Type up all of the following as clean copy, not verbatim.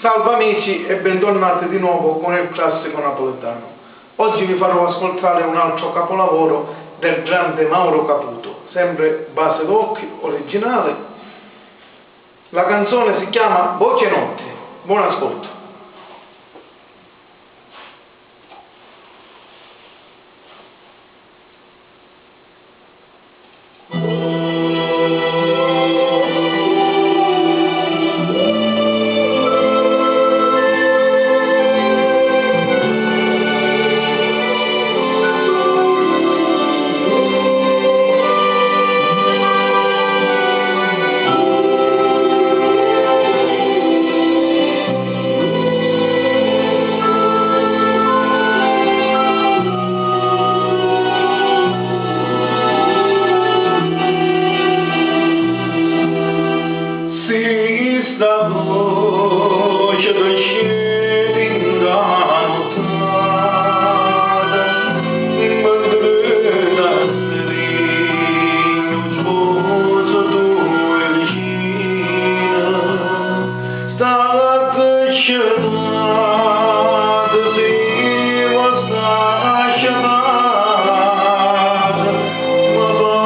Salve amici e bentornati di nuovo con il classico napoletano. Oggi vi farò ascoltare un altro capolavoro del grande Mauro Caputo, sempre base d'occhi, originale. La canzone si chiama Voce Notte. Buon ascolto. Sta voce dolce d'inganno mandrena sereno sposo due vicina sta cacciata si va sciamata ma va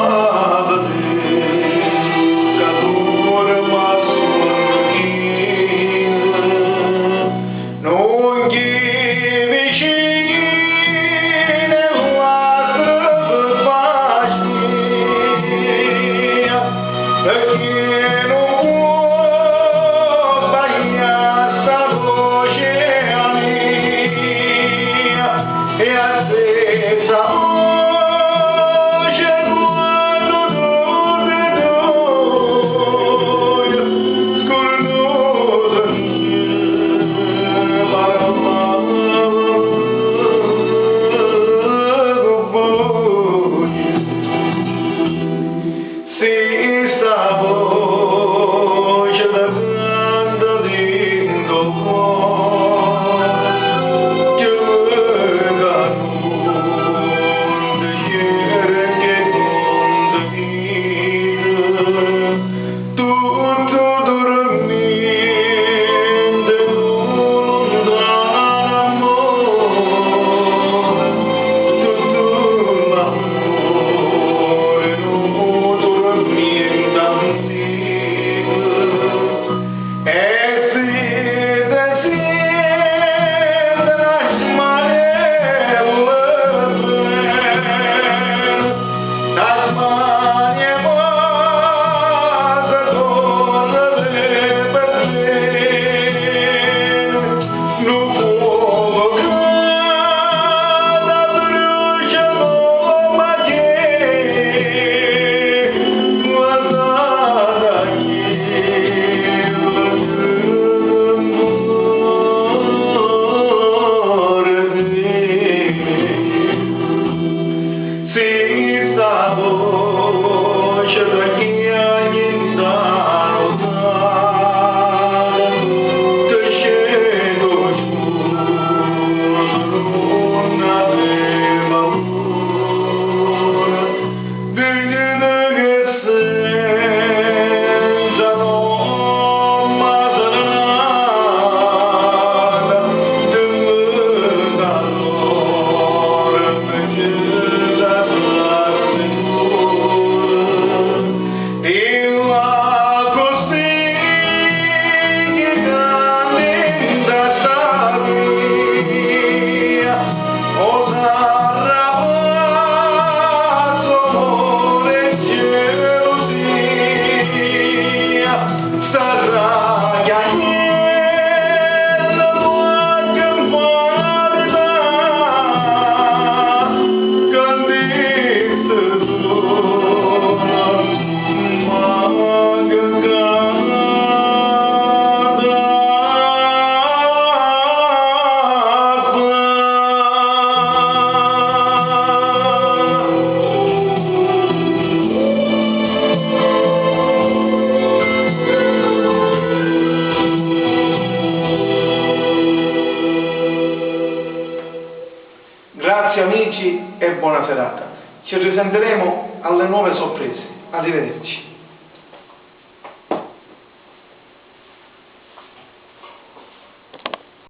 Grazie amici e buona serata. Ci risentiremo alle nuove sorprese. Arrivederci.